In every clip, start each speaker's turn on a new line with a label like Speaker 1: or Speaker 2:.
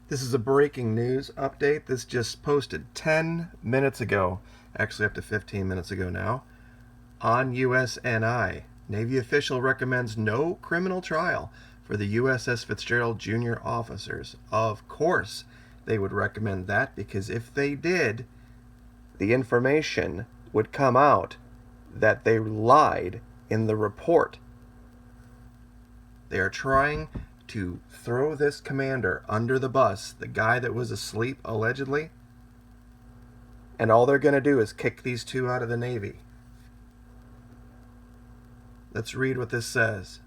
Speaker 1: This is a breaking news update. This just posted 10 minutes ago, actually up to 15 minutes ago now, on USNI. Navy official recommends no criminal trial for the USS Fitzgerald junior officers. Of course, they would recommend that because if they did, the information would come out that they lied in the report. They are trying to throw this commander under the bus, the guy that was asleep allegedly, and all they're going to do is kick these two out of the Navy. Let's read what this says.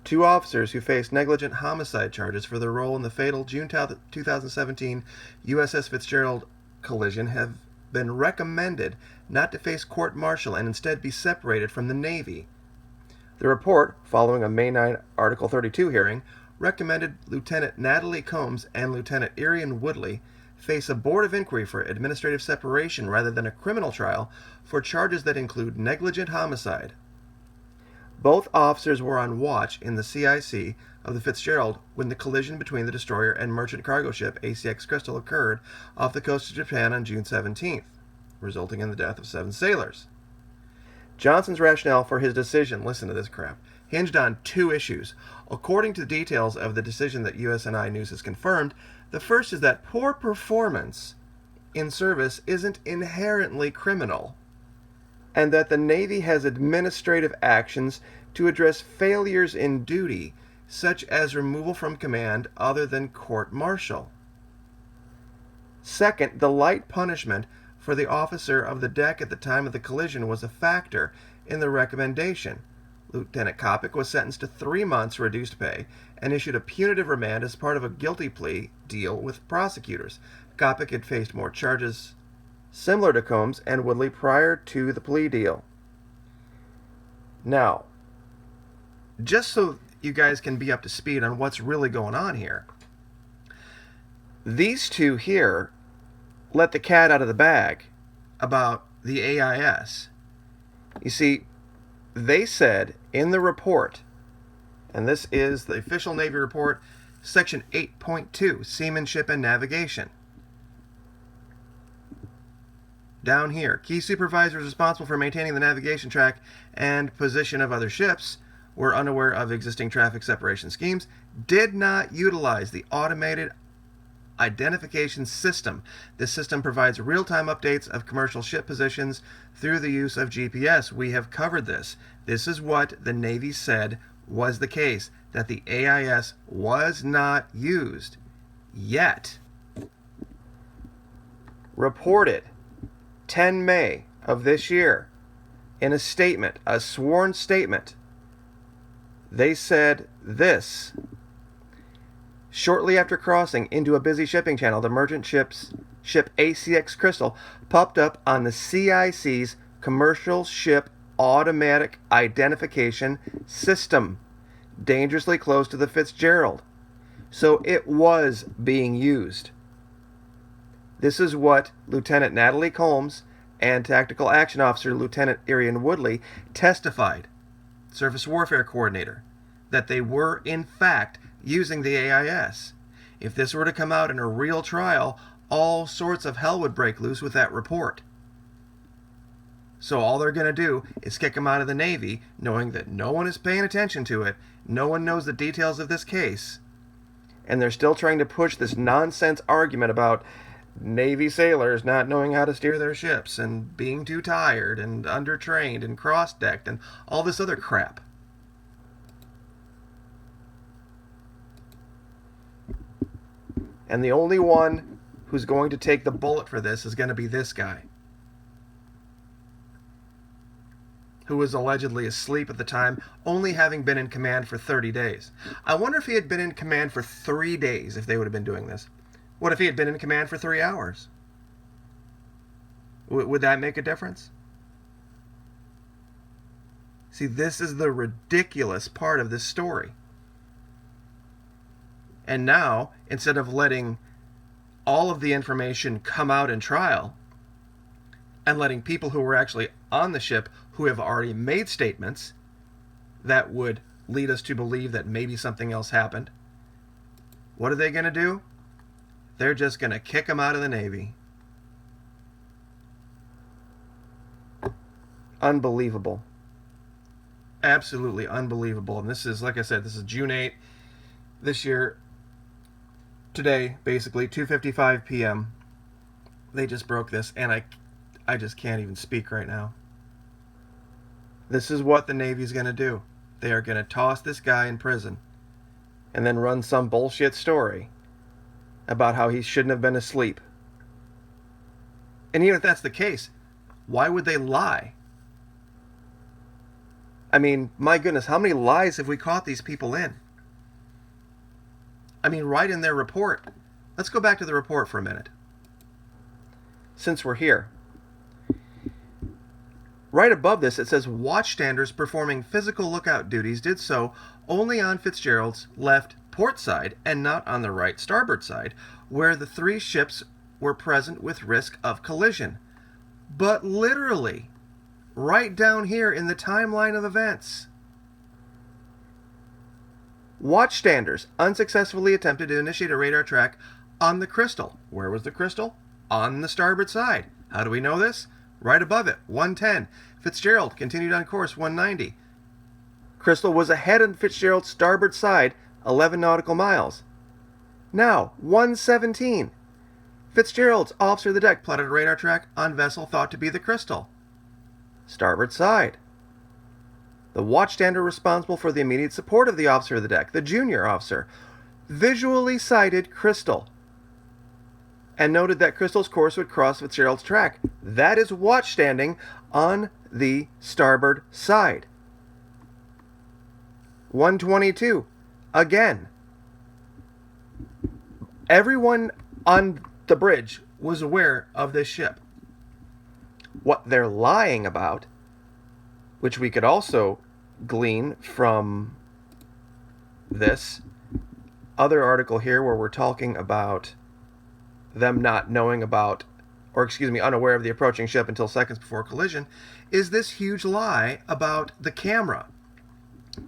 Speaker 1: Two officers who faced negligent homicide charges for their role in the fatal June 2017 USS Fitzgerald collision have been recommended not to face court-martial and instead be separated from the Navy. The report, following a May 9 Article 32 hearing, recommended Lieutenant Natalie Combs and Lieutenant Irian Woodley face a board of inquiry for administrative separation rather than a criminal trial for charges that include negligent homicide. Both officers were on watch in the CIC of the Fitzgerald when the collision between the destroyer and merchant cargo ship ACX Crystal occurred off the coast of Japan on June 17th, resulting in the death of 7 sailors. Johnson's rationale for his decision, listen to this crap, hinged on 2 issues. According to the details of the decision that USNI News has confirmed, the first is that poor performance in service isn't inherently criminal, and that the Navy has administrative actions to address failures in duty, such as removal from command other than court-martial. Second, the light punishment for the officer of the deck at the time of the collision was a factor in the recommendation. Lieutenant Kopic was sentenced to 3 months reduced pay and issued a punitive remand as part of a guilty plea deal with prosecutors. Kopic had faced more charges similar to Combs and Woodley prior to the plea deal. Now, just so you guys can be up to speed on what's really going on here, these two here let the cat out of the bag about the AIS. You see, they said in the report, and this is the official Navy report, Section 8.2, Seamanship and Navigation. Down here, key supervisors responsible for maintaining the navigation track and position of other ships were unaware of existing traffic separation schemes, did not utilize the automated identification system. This system provides real-time updates of commercial ship positions through the use of GPS. We have covered this. This is what the Navy said was the case, that the AIS was not used. Yet, reported 10 May of this year, in a statement, a sworn statement, they said this: shortly after crossing into a busy shipping channel, the merchant ship ACX Crystal popped up on the CIC's Commercial Ship Automatic Identification System, dangerously close to the Fitzgerald. So it was being used. This is what Lieutenant Natalie Combs and Tactical Action Officer Lieutenant Irian Woodley testified, Surface Warfare Coordinator, that they were in fact using the AIS. If this were to come out in a real trial, all sorts of hell would break loose with that report. So all they're going to do is kick them out of the Navy, knowing that no one is paying attention to it, no one knows the details of this case, and they're still trying to push this nonsense argument about Navy sailors not knowing how to steer their ships and being too tired and undertrained and cross-decked and all this other crap. And the only one who's going to take the bullet for this is going to be this guy, who was allegedly asleep at the time, only having been in command for 30 days. I wonder if he had been in command for 3 days, if they would have been doing this. What if he had been in command for 3 hours? Would that make a difference? See, this is the ridiculous part of this story. And now, instead of letting all of the information come out in trial and letting people who were actually on the ship who have already made statements that would lead us to believe that maybe something else happened, what are they going to do? They're just going to kick him out of the Navy. Unbelievable. Absolutely unbelievable. And this is, like I said, this is June 8th this year. Today, basically, 2:55 p.m. They just broke this, and I just can't even speak right now. This is what the Navy's going to do. They are going to toss this guy in prison and then run some bullshit story about how he shouldn't have been asleep. And even if that's the case, why would they lie? I mean, my goodness, how many lies have we caught these people in? I mean, right in their report. Let's go back to the report for a minute, since we're here. Right above this, it says watchstanders performing physical lookout duties did so only on Fitzgerald's left port side and not on the right starboard side, where the three ships were present with risk of collision. But literally, right down here in the timeline of events, watchstanders unsuccessfully attempted to initiate a radar track on the Crystal. Where was the Crystal? On the starboard side. How do we know this? Right above it, 110. Fitzgerald continued on course 190. Crystal was ahead on Fitzgerald's starboard side, 11 nautical miles. Now, 117. Fitzgerald's officer of the deck plotted a radar track on vessel thought to be the Crystal. Starboard side. The watchstander responsible for the immediate support of the officer of the deck, the junior officer, visually sighted Crystal and noted that Crystal's course would cross Fitzgerald's track. That is watchstanding on the starboard side. 122. Again. Everyone on the bridge was aware of this ship. What they're lying about, which we could also glean from this other article here where we're talking about them not knowing about, or excuse me, unaware of the approaching ship until seconds before collision, is this huge lie about the camera.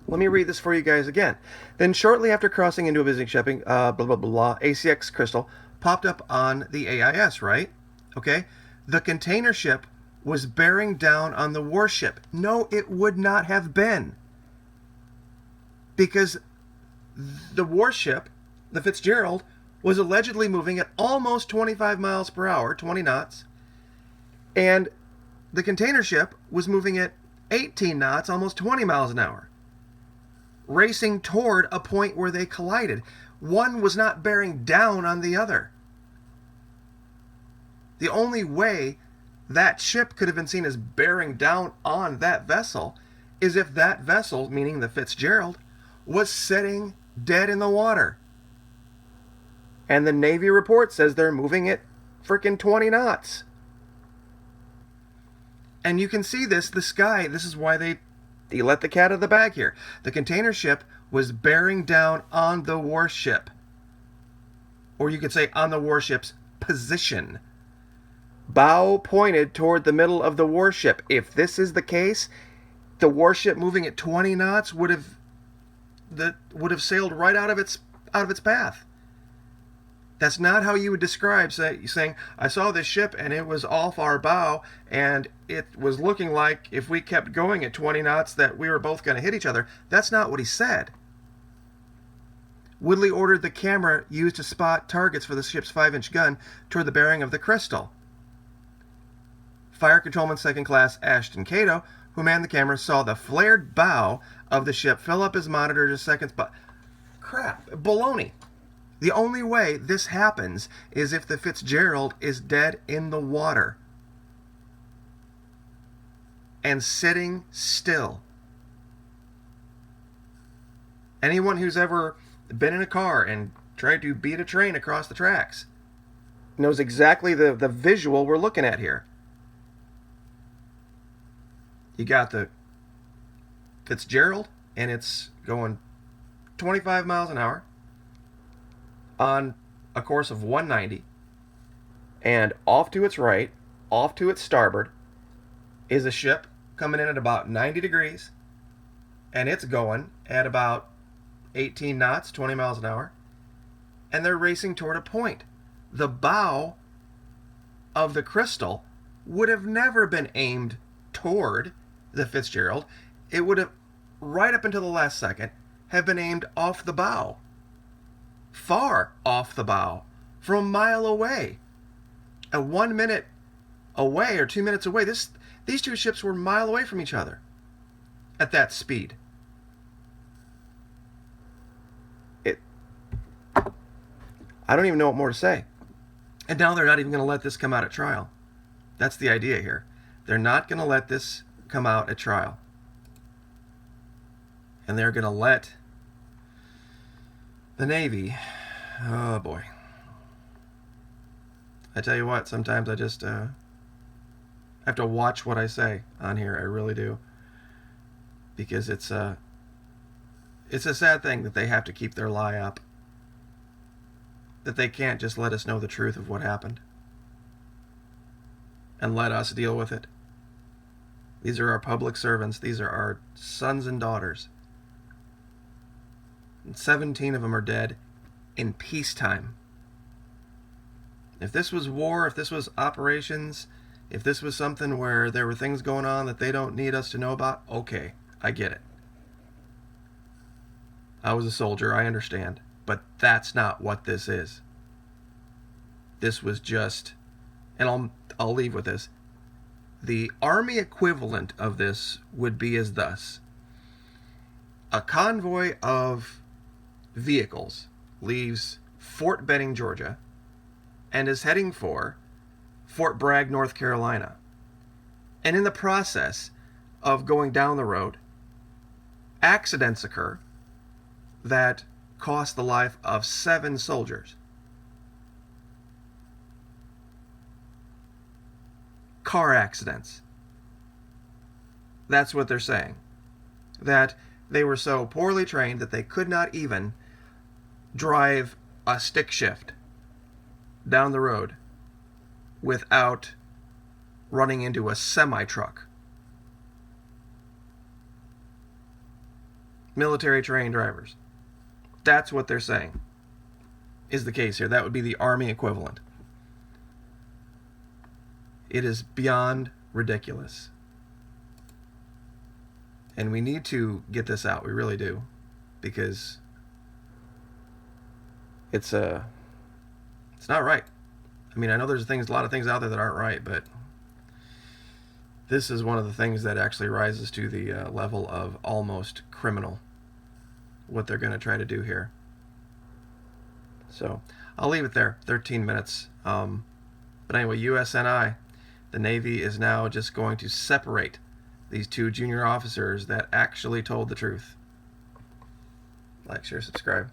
Speaker 1: Let me read this for you guys again. Then shortly after crossing into a visiting shipping, ACX Crystal popped up on the AIS, right? Okay. The container ship was bearing down on the warship. No, it would not have been. Because the warship, the Fitzgerald, was allegedly moving at almost 25 miles per hour, 20 knots, and the container ship was moving at 18 knots, almost 20 miles an hour, racing toward a point where they collided. One was not bearing down on the other. The only way that ship could have been seen as bearing down on that vessel is if that vessel, meaning the Fitzgerald, was sitting dead in the water. And the Navy report says they're moving at frickin' 20 knots. And you can see this, the sky, this is why they let the cat out of the bag here. The container ship was bearing down on the warship. Or you could say on the warship's position. Bow pointed toward the middle of the warship. If this is the case, the warship moving at 20 knots would have sailed right out of its path. That's not how you would describe saying, I saw this ship and it was off our bow and it was looking like if we kept going at 20 knots that we were both going to hit each other. That's not what he said. Woodley ordered the camera used to spot targets for the ship's 5-inch gun toward the bearing of the Crystal. Fire Controlman Second Class Ashton Cato, who manned the camera, saw the flared bow of the ship fill up his monitor just seconds. But crap, baloney. The only way this happens is if the Fitzgerald is dead in the water and sitting still. Anyone who's ever been in a car and tried to beat a train across the tracks knows exactly the visual we're looking at here. You got the Fitzgerald, and it's going 25 miles an hour on a course of 190, and off to its right, off to its starboard, is a ship coming in at about 90 degrees, and it's going at about 18 knots, 20 miles an hour, and they're racing toward a point the bow of the Crystal would have never been aimed toward the Fitzgerald. It would have, right up until the last second, have been aimed off the bow. Far off the bow. From a mile away. At 1 minute away or 2 minutes away, these two ships were a mile away from each other at that speed. I don't even know what more to say. And now they're not even going to let this come out at trial. That's the idea here. They're not going to let this come out at trial. And they're going to let the Navy... Oh, boy. I tell you what, sometimes I just have to watch what I say on here. I really do. Because it's a sad thing that they have to keep their lie up. That they can't just let us know the truth of what happened. And let us deal with it. These are our public servants. These are our sons and daughters. And 17 of them are dead in peacetime. If this was war, if this was operations, if this was something where there were things going on that they don't need us to know about, okay, I get it. I was a soldier, I understand. But that's not what this is. This was just, and I'll leave with this. The Army equivalent of this would be as thus. A convoy of vehicles leaves Fort Benning, Georgia, and is heading for Fort Bragg, North Carolina. And in the process of going down the road, accidents occur that cost the life of 7 soldiers. Car accidents. That's what they're saying. That they were so poorly trained that they could not even drive a stick shift down the road without running into a semi-truck. Military trained drivers. That's what they're saying is the case here. That would be the Army equivalent. It is beyond ridiculous. And we need to get this out. We really do. Because it's not right. I mean, I know there's a lot of things out there that aren't right, but this is one of the things that actually rises to the level of almost criminal. What they're going to try to do here. So I'll leave it there. 13 minutes. But anyway, USNI, the Navy is now just going to separate these 2 junior officers that actually told the truth. Like, share, subscribe.